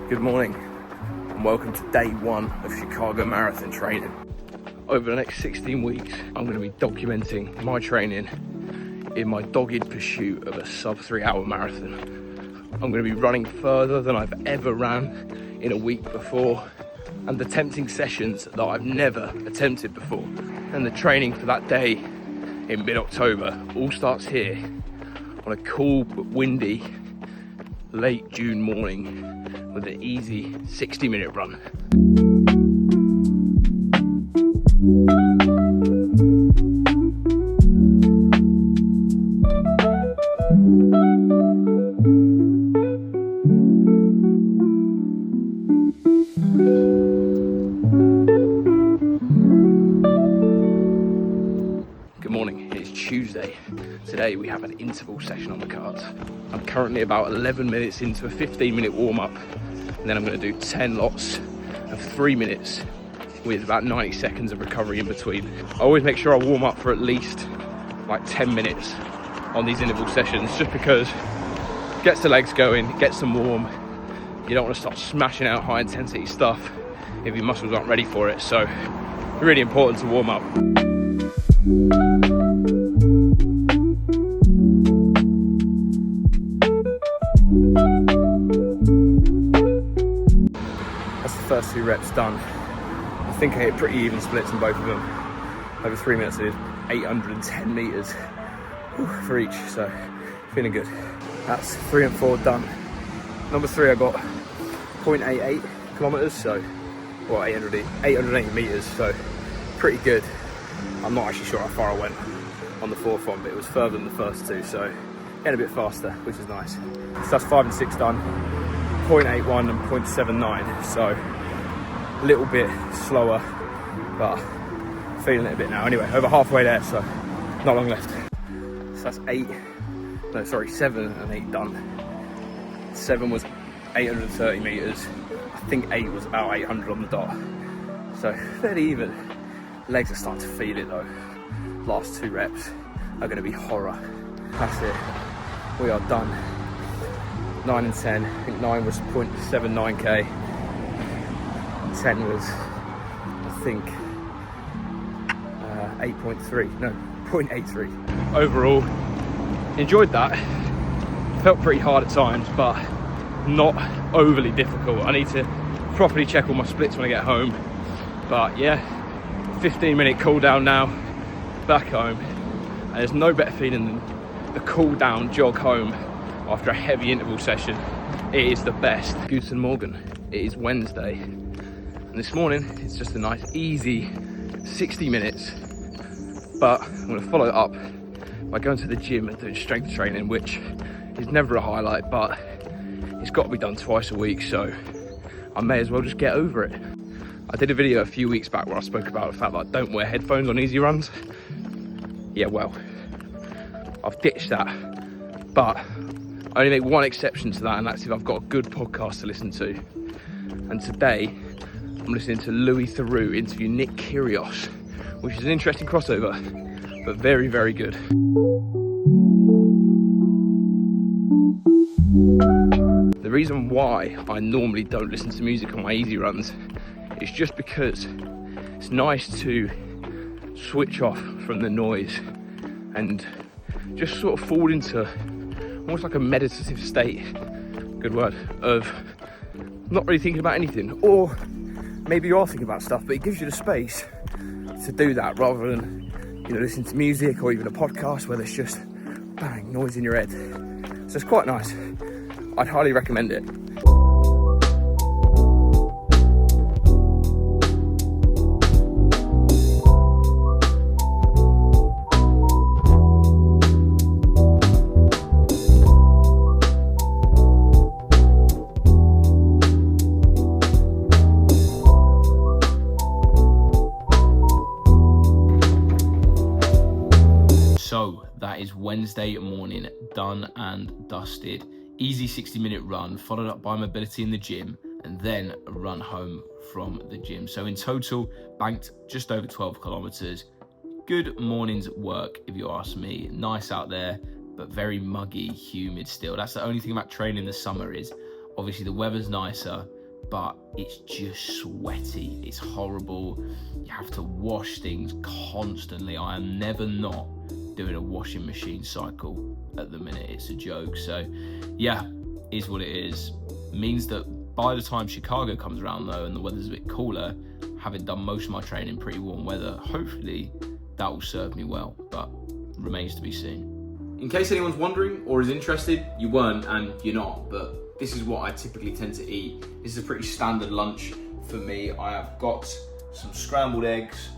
Good morning and welcome to day one of Chicago Marathon training. Over the next 16 weeks, I'm going to be documenting my training in my dogged pursuit of a sub 3 hour marathon. I'm going to be running further than I've ever ran in a week before and attempting sessions that I've never attempted before. And the training for that day in mid-October all starts here on a cool but windy late June morning with an easy 60-minute run. Good morning, it's Tuesday. Today we have an interval session on the cards. I'm currently about 11 minutes into a 15-minute warm-up, and then I'm going to do 10 lots of 3 minutes with about 90 seconds of recovery in between. I always make sure I warm up for at least like 10 minutes on these interval sessions, just because it gets the legs going, gets them warm. You don't want to start smashing out high intensity stuff if your muscles aren't ready for it, so really important to warm up. First 2 reps done. I think I hit pretty even splits in both of them. Over 3 minutes I did 810 meters for each, so feeling good. That's 3 and 4 done. Number 3 I got 0.88 kilometers, so 880 meters, so pretty good. I'm not actually sure how far I went on the 4th one, but it was further than the first 2, so getting a bit faster, which is nice. So that's 5 and 6 done. 0.81 and 0.79, so a little bit slower, but feeling it a bit now. Anyway, over halfway there, so not long left. So that's 7 and 8 done. 7 was 830 meters. I think 8 was about 800 on the dot. So fairly even. Legs are starting to feel it though. Last 2 reps are going to be horror. That's it. We are done. 9 and 10. I think 9 was 0.79k. 10 was, I think, 8.3. No, 0.83. Overall, enjoyed that. Felt pretty hard at times, but not overly difficult. I need to properly check all my splits when I get home. But yeah, 15-minute cool down now, back home. And there's no better feeling than the cool down jog home after a heavy interval session. It is the best. Guten Morgen. It is Wednesday, and this morning it's just a nice easy 60 minutes, but I'm going to follow it up by going to the gym and doing strength training, which is never a highlight, but it's got to be done twice a week, so I may as well just get over it. I did a video a few weeks back where I spoke about the fact that I don't wear headphones on easy runs. Yeah, well, I've ditched that, but I only make one exception to that, and that's if I've got a good podcast to listen to. And today, I'm listening to Louis Theroux interview Nick Kyrgios, which is an interesting crossover, but very, very good. The reason why I normally don't listen to music on my easy runs is just because it's nice to switch off from the noise and just sort of fall into almost like a meditative state, good word, of not really thinking about anything. Or maybe you are thinking about stuff, but it gives you the space to do that rather than, listening to music or even a podcast where there's just bang, noise in your head. So it's quite nice. I'd highly recommend it. So that is Wednesday morning, done and dusted. Easy 60-minute run, followed up by mobility in the gym, and then a run home from the gym. So in total, banked just over 12 kilometers. Good morning's work, if you ask me. Nice out there, but very muggy, humid still. That's the only thing about training in the summer is, obviously the weather's nicer, but it's just sweaty. It's horrible. You have to wash things constantly. I am never not doing a washing machine cycle at the minute. It's a joke. So yeah, is what it is. Means that by the time Chicago comes around though, and the weather's a bit cooler, having done most of my training in pretty warm weather, hopefully that will serve me well, but remains to be seen. In case anyone's wondering or is interested, you weren't and you're not, but this is what I typically tend to eat. This is a pretty standard lunch for me. I have got some scrambled eggs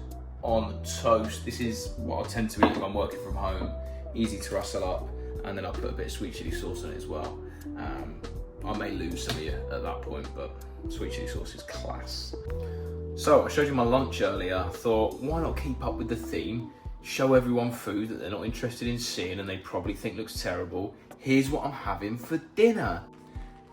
on toast. This is what I tend to eat when I'm working from home. Easy to rustle up, and then I'll put a bit of sweet chili sauce on it as well. I may lose some of you at that point, but sweet chili sauce is class. So I showed you my lunch earlier. I thought, why not keep up with the theme? Show everyone food that they're not interested in seeing and they probably think looks terrible. Here's what I'm having for dinner.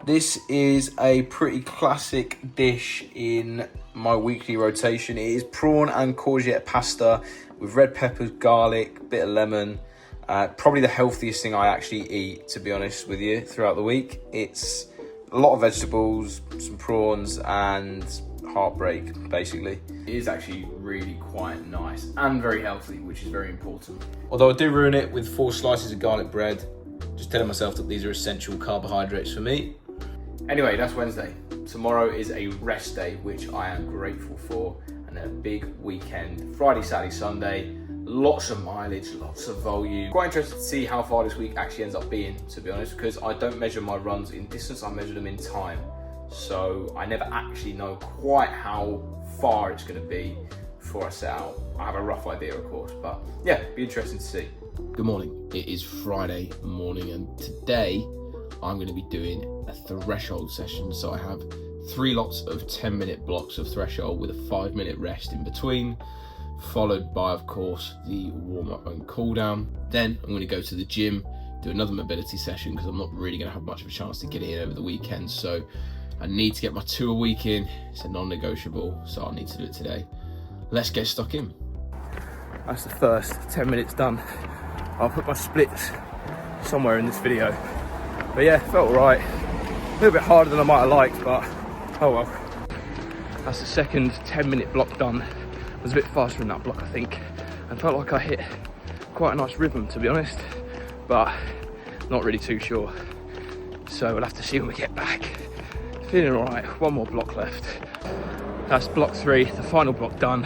This is a pretty classic dish in my weekly rotation. It is prawn and courgette pasta with red peppers, garlic, bit of lemon. Probably the healthiest thing I actually eat, to be honest with you, throughout the week. It's a lot of vegetables, some prawns, and heartbreak, basically. It is actually really quite nice and very healthy, which is very important. Although I do ruin it with 4 slices of garlic bread, just telling myself that these are essential carbohydrates for me. Anyway, that's Wednesday. Tomorrow is a rest day, which I am grateful for, and then a big weekend, Friday, Saturday, Sunday. Lots of mileage, lots of volume. Quite interested to see how far this week actually ends up being, to be honest, because I don't measure my runs in distance, I measure them in time. So I never actually know quite how far it's going to be before I set out. I have a rough idea, of course, but yeah, be interesting to see. Good morning. It is Friday morning, and today I'm going to be doing a threshold session. So I have 3 lots of 10-minute blocks of threshold with a 5-minute rest in between, followed by, of course, the warm-up and cool-down. Then I'm going to go to the gym, do another mobility session, because I'm not really going to have much of a chance to get it in over the weekend. So I need to get my 2 a week in. It's a non-negotiable, so I'll need to do it today. Let's get stuck in. That's the first 10 minutes done. I'll put my splits somewhere in this video. But yeah, felt all right. A little bit harder than I might have liked, but oh well. That's the second 10-minute block done. I was a bit faster in that block, I think, and felt like I hit quite a nice rhythm, to be honest, but not really too sure. So we'll have to see when we get back. Feeling all right, 1 more block left. That's block 3, the final block done.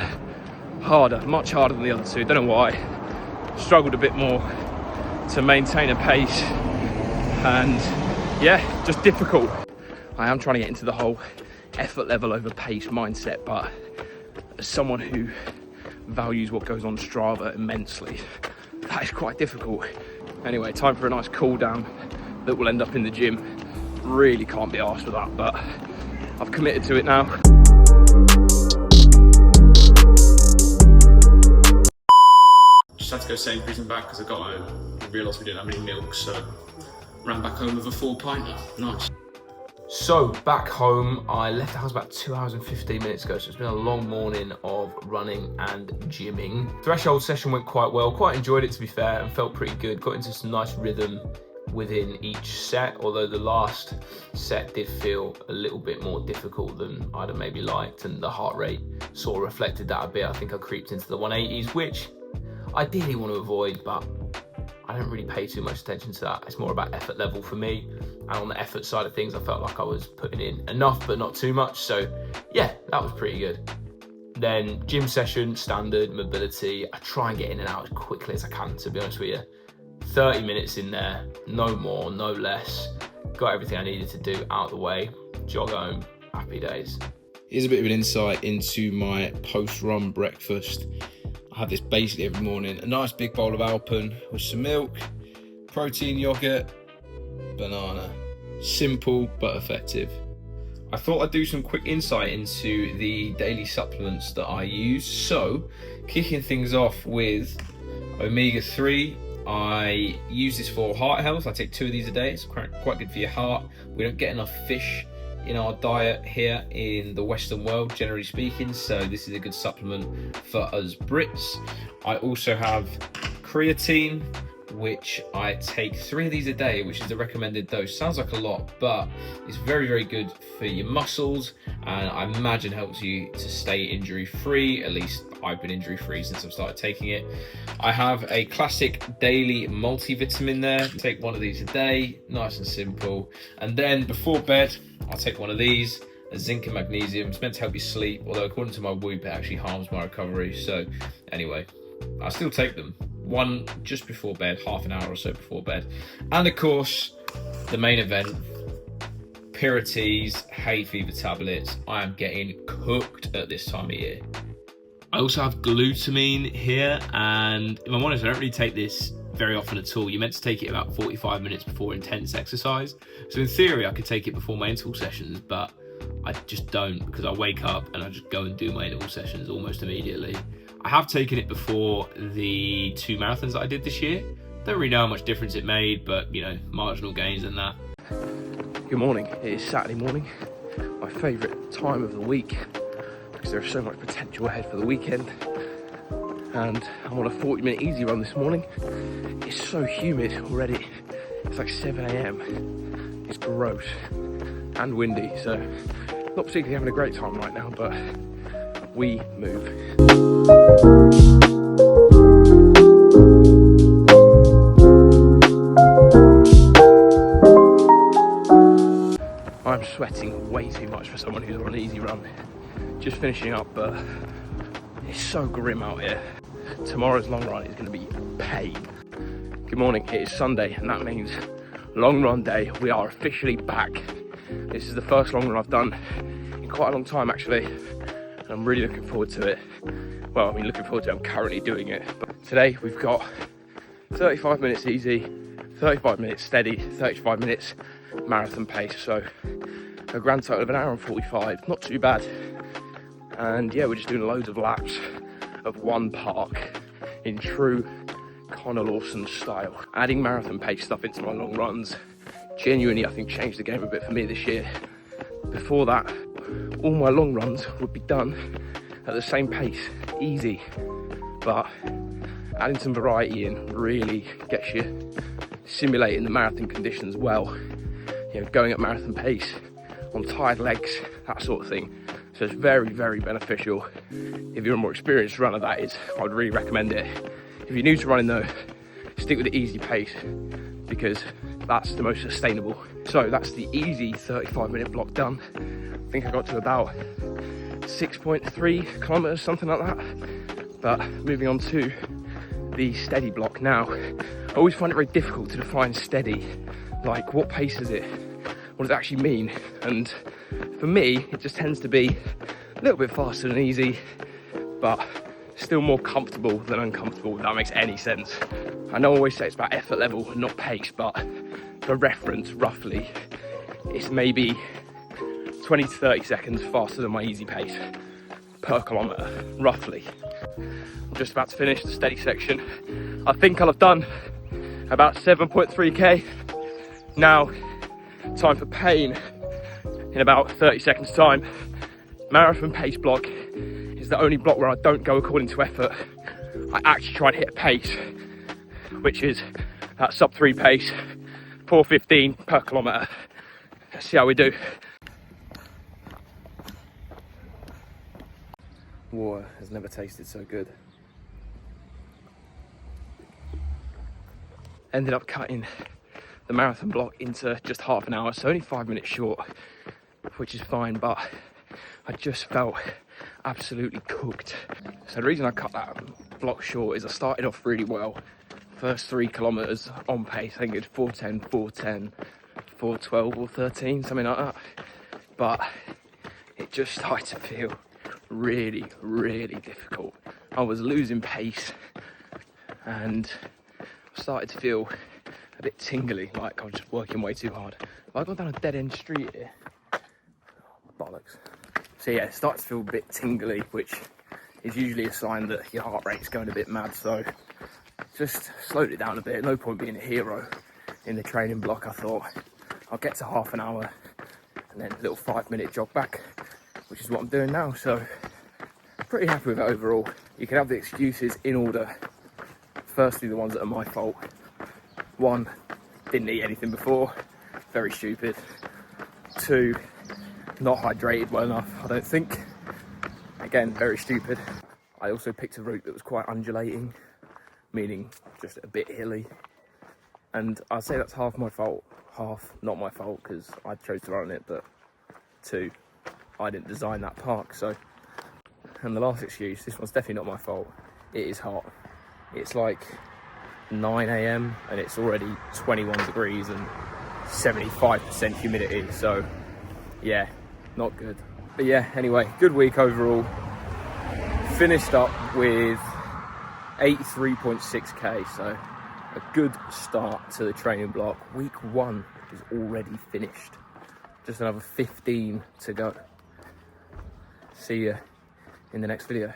Harder, much harder than the other 2, don't know why. Struggled a bit more to maintain a pace, and yeah, just difficult. I am trying to get into the whole effort level over pace mindset, but as someone who values what goes on Strava immensely, that is quite difficult. Anyway, time for a nice cool down that will end up in the gym. Really can't be arsed with that, but I've committed to it now. Just had to go Sainsbury's and back because I got home and realised we didn't have any milk, so ran back home with a full pinter. Nice. So back home, I left the house about 2 hours and 15 minutes ago, so it's been a long morning of running and gymming. Threshold session went quite well, quite enjoyed it to be fair, and felt pretty good. Got into some nice rhythm within each set, although the last set did feel a little bit more difficult than I'd have maybe liked, and the heart rate sort of reflected that a bit. I think I creeped into the 180s, which I ideally want to avoid, but I don't really pay too much attention to that. It's more about effort level for me, and on the effort side of things, I felt like I was putting in enough but not too much, so yeah, that was pretty good. Then gym session, standard mobility. I try and get in and out as quickly as I can, to be honest with you. 30 minutes in there, no more, no less. Got everything I needed to do out of the way, jog home, happy days. Here's a bit of an insight into my post-run breakfast. I have this basically every morning, a nice big bowl of Alpen with some milk, protein yogurt, banana. Simple but effective. I thought I'd do some quick insight into the daily supplements that I use. So, kicking things off with omega-3. I use this for heart health. I take 2 of these a day. It's quite good for your heart. We don't get enough fish in our diet here in the Western world, generally speaking, so this is a good supplement for us Brits. I also have creatine, which I take 3 of these a day, which is the recommended dose. Sounds like a lot, but it's very, very good for your muscles, and I imagine helps you to stay injury free. At least I've been injury free since I've started taking it. I have a classic daily multivitamin there. Take 1 of these a day, nice and simple. And then before bed, I'll take 1 of these, a zinc and magnesium. It's meant to help you sleep, although according to my Whoop, it actually harms my recovery. So anyway, I still take them. 1 just before bed, half an hour or so before bed. And of course, the main event, Pirates hay fever tablets. I am getting cooked at this time of year. I also have glutamine here, and if I'm honest, I don't really take this very often at all. You're meant to take it about 45 minutes before intense exercise. So in theory, I could take it before my interval sessions, but I just don't, because I wake up and I just go and do my interval sessions almost immediately. I have taken it before the 2 marathons that I did this year. Don't really know how much difference it made, but you know, marginal gains in that. Good morning. It is Saturday morning, my favourite time of the week, because there's so much potential ahead for the weekend. And I'm on a 40-minute easy run this morning. It's so humid already. It's like 7 AM. It's gross and windy, so not particularly having a great time right now, but we move. I'm sweating way too much for someone who's on an easy run. Just finishing up, but it's so grim out here. Tomorrow's long run is going to be pain. Good morning, it is Sunday, and that means long run day. We are officially back. This is the first long run I've done in quite a long time, actually, and I'm really looking forward to it. Well, I mean, looking forward to it, I'm currently doing it. But today we've got 35 minutes easy, 35 minutes steady, 35 minutes marathon pace, so a grand total of 1 hour and 45, not too bad. And yeah, we're just doing loads of laps of one park in true Conor Lawson style. Adding marathon pace stuff into my long runs genuinely, I think, changed the game a bit for me this year. Before that, all my long runs would be done at the same pace, easy, but adding some variety in really gets you simulating the marathon conditions well. You know, going at marathon pace on tired legs, that sort of thing. So it's very, very beneficial. If you're a more experienced runner, that is, I would really recommend it. If you're new to running though, stick with the easy pace, because that's the most sustainable. So that's the easy 35-minute block done. I think I got to about 6.3 kilometers, something like that. But moving on to the steady block now. I always find it very difficult to define steady. Like, what pace is it? What does it actually mean? And for me, it just tends to be a little bit faster than easy, but still more comfortable than uncomfortable, if that makes any sense. I know I always say it's about effort level and not pace, but for reference, roughly, it's maybe 20 to 30 seconds faster than my easy pace per kilometre, roughly. I'm just about to finish the steady section. I think I'll have done about 7.3k. Now, time for pain in about 30 seconds time. Marathon pace block is the only block where I don't go according to effort. I actually try and hit a pace, which is that sub 3 pace, 4:15 per kilometre. Let's see how we do. Water has never tasted so good. Ended up cutting the marathon block into just half an hour, so only 5 minutes short, which is fine, but I just felt absolutely cooked. So the reason I cut that block short is I started off really well. First 3 kilometers on pace, I think it's 4:10, 4:10, 4:12 or 13, something like that. But it just started to feel really, really difficult. I was losing pace and I started to feel a bit tingly, like I was just working way too hard. I got down a dead end street here. Oh, bollocks. So yeah, it starts to feel a bit tingly, which is usually a sign that your heart rate's going a bit mad. So just slowed it down a bit. No point being a hero in the training block. I thought I'll get to half an hour and then a little 5-minute jog back, which is what I'm doing now. So pretty happy with it overall. You can have the excuses in order. Firstly, the ones that are my fault. 1, didn't eat anything before, very stupid. 2, not hydrated well enough, I don't think. Again, very stupid. I also picked a route that was quite undulating, meaning just a bit hilly. And I'd say that's half my fault, half not my fault, because I chose to run it, but 2, I didn't design that park, so. And the last excuse, this one's definitely not my fault, it is hot. It's like 9 AM and it's already 21 degrees and 75% humidity, so yeah, not good. But yeah, anyway, good week overall. Finished up with 83.6k, so a good start to the training block. Week 1 is already finished. Just another 15 to go. See you in the next video.